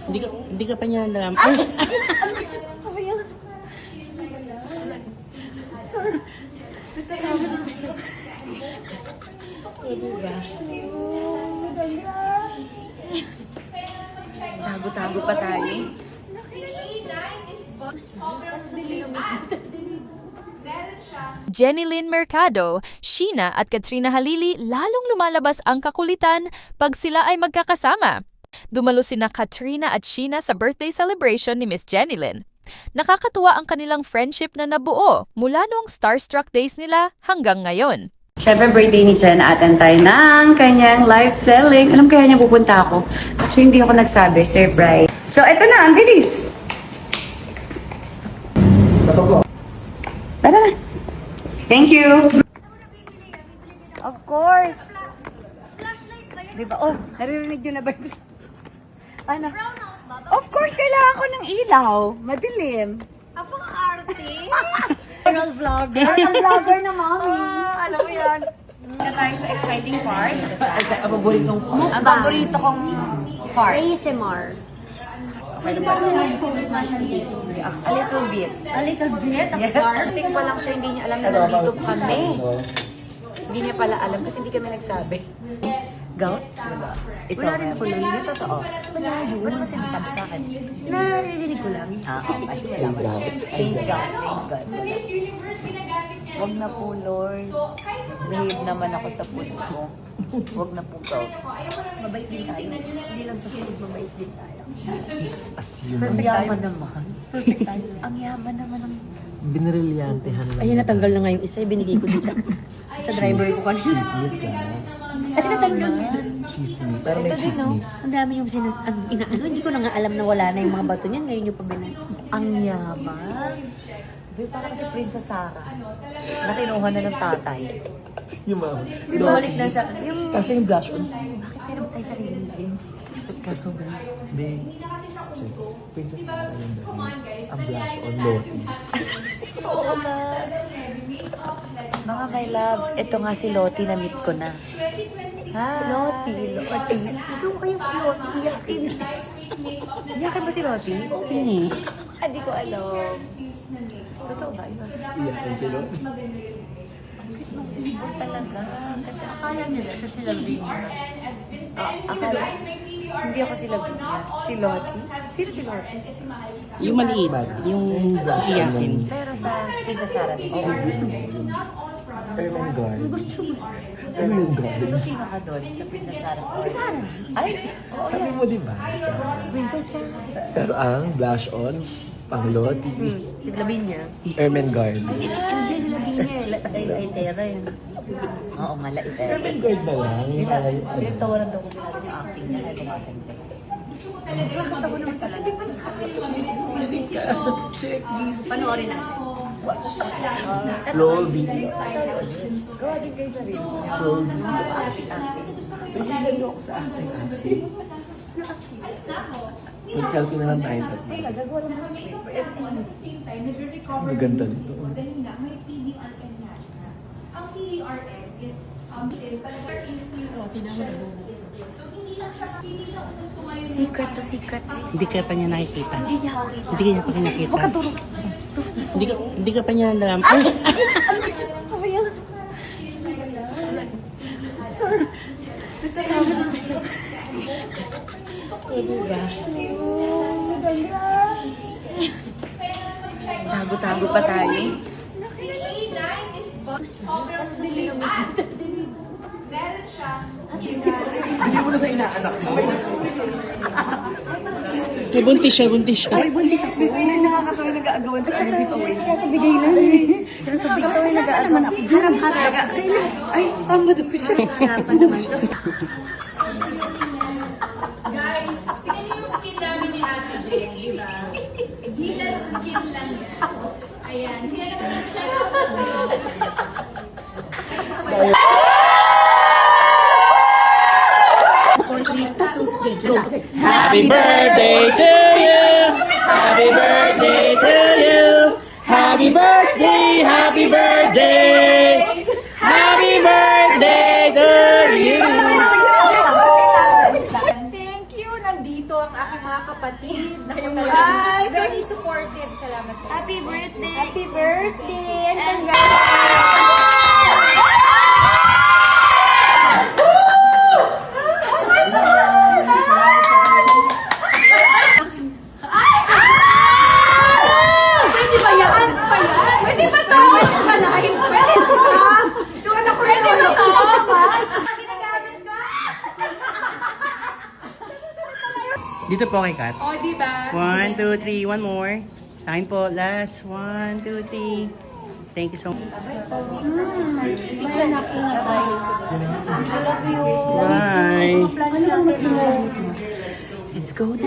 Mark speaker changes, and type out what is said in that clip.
Speaker 1: Hindi ka pa niya alam. Ay!
Speaker 2: Tago-tago pa tayo.
Speaker 3: Jenilyn Mercado, Sheena at Katrina Halili lalong lumalabas ang kakulitan pag sila ay magkakasama. Dumalo sina Katrina at Sheena sa birthday celebration ni Miss Jenilyn. Nakakatuwa ang kanilang friendship na nabuo mula noong starstruck days nila hanggang ngayon.
Speaker 2: Siyempre, birthday ni Jen, na-attend tayo ng kanyang live selling. Alam kaya niya pupunta ako. Actually, hindi ako nagsabi. Surprise. So, eto na. Ang bilis. Tara na. Thank you. Of course. Diba? Oh, naririnig niyo na ba yung... Ano? Of course, kailangan ko ng ilaw. Madilim.
Speaker 4: Apaka-arte! Girl vlogger!
Speaker 2: Ang vlogger na, mami.
Speaker 4: Alam mo yan. Na tayo sa exciting part.
Speaker 2: Ang paborito kong part.
Speaker 4: ASMR.
Speaker 2: A little bit.
Speaker 4: A little bit of
Speaker 2: Yes. Starting pa lang siya, hindi niya alam na nandito kami. Hindi niya pala alam kasi hindi kami nagsabi. Gout? Ikaw, wala rin ako nun. Hindi totoo.
Speaker 4: Wala yun.
Speaker 2: Wala ba sinasabi sa akin?
Speaker 4: Narinig ko lang.
Speaker 2: Okay. Thank God. Thank God. Huwag na po, Lord. Behave naman ako sa food ko. Huwag na po, gout.
Speaker 4: Mabait din tayo. Hindi lang sa food, mabait din tayo.
Speaker 2: Ang yaman naman.
Speaker 4: Perfect tayo.
Speaker 2: Ang yaman naman ng...
Speaker 1: Binrilyantehan lang.
Speaker 4: Ayun, natanggal na nga yung isa. Binigay ko din sa driver ko kanina. Ay, natanggal.
Speaker 1: Chismis. Pero may
Speaker 4: Ito din, no?
Speaker 1: chismis.
Speaker 4: Ang dami yung inaano. Hindi ko na nga alam na wala na yung mga bato niyan. Ngayon yung pabinay.
Speaker 2: Ang yaman. Di parang si Princess Sarah. Na kinuha na ng tatay.
Speaker 1: Yung mama.
Speaker 4: Bumalik na sa... Yung...
Speaker 1: Kasi yung blush on.
Speaker 4: Bakit meron tayo sarili natin?
Speaker 1: Kaso ba? Babe. Princess Sarah yung dahil. Ang blush on Lottie.
Speaker 2: Mga my loves, ito nga si Lottie, na-meet ko na. Ha? Lottie.
Speaker 4: Ikaw kayo sa Lottie. Iyakin.
Speaker 2: Iyakin ba si Lottie?
Speaker 4: Hindi.
Speaker 2: Hindi ko alam. Totoo ba yun?
Speaker 1: Iyakin si Lottie.
Speaker 2: Ibon talaga. Ganda.
Speaker 4: Akala nila siya sila Vina.
Speaker 2: Akala, hindi ako si Lavinia. Si Lottie? Sino si Lottie?
Speaker 1: Yung maliit. Yung iyakin.
Speaker 2: Pero sa Princess Sarah din siya.
Speaker 1: Ermen Guard.
Speaker 4: Gusto mo.
Speaker 1: Ermen Guard.
Speaker 2: So, sino ka doon sa Princess Sarah? Ay!
Speaker 1: Sabi mo di ba?
Speaker 2: Princess siya.
Speaker 1: Pero ang blush on, pang Lottie.
Speaker 4: Si Lavinia.
Speaker 1: Ermen Guard.
Speaker 4: Hindi sila Vina. Laitera yun.
Speaker 2: Oo nga, laitera.
Speaker 1: Ermen Guard na lang. Yung parang ano.
Speaker 2: Pinagtawaran daw ko sinabi sa acting niya. Ay, kumakanta.
Speaker 4: Bakit ako naman talaga?
Speaker 1: Busy ka. Check this.
Speaker 4: Panoorin natin.
Speaker 1: Roll video.
Speaker 2: Gawa din kayo sa reels niya.
Speaker 1: Roll video.
Speaker 2: Acting.
Speaker 1: Pagkigalo ako sa ating ate. Mag-selfie na lang tayo.
Speaker 2: Sila, gagawa naman sa script.
Speaker 1: Ang ganda nito.
Speaker 5: Ang PDRN is
Speaker 2: Secret to secret, guys.
Speaker 1: Hindi ka pa niya nakikita.
Speaker 2: Hindi niya ako kita.
Speaker 1: Hindi ka niya pa nakikita.
Speaker 2: Huwag ka durog.
Speaker 1: Hindi ka pa niya alam. Ay!
Speaker 2: Tago-tago pa tayo.
Speaker 1: Hindi mo na sa inaanak mo. Kaya buntis siya, buntis siya.
Speaker 2: Ay, buntis ako. Ay, nakakatawa nag-aagawan sa akin dito. Bigay lang. Pero sa gusto ay nag-aagawan ako. Harap-harap. Ay, tama daw siya.
Speaker 4: Harapan naman to.
Speaker 5: Guys, tingnan niyo yung skin namin ni Ate Jen, di ba? Gilad skin lang yan. Ayan, kaya naman siya.
Speaker 1: Happy birthday to you! Happy birthday to you! Happy birthday! Happy birthday! Happy birthday to you!
Speaker 2: Thank you. Nandito
Speaker 6: Nandito ang aking mga kapatid. Ay, very supportive. Salamat sa inyo.
Speaker 2: Happy birthday!
Speaker 4: Happy birthday! And congratulations!
Speaker 5: Pwede ba yan? Pwede ba to? Pwede ba live? Pwede ba? Doon ako rin. Pwede ba to? Ginagamit ko.
Speaker 7: Dito po kay Kat.
Speaker 5: O, di ba?
Speaker 7: 1, 2, 3, one more. Sa akin po, last. 1, 2, 3. Thank you so much.
Speaker 4: Pizza na ingat tayo. I love you.
Speaker 7: Bye.
Speaker 4: Plans natin mo. Let's go na.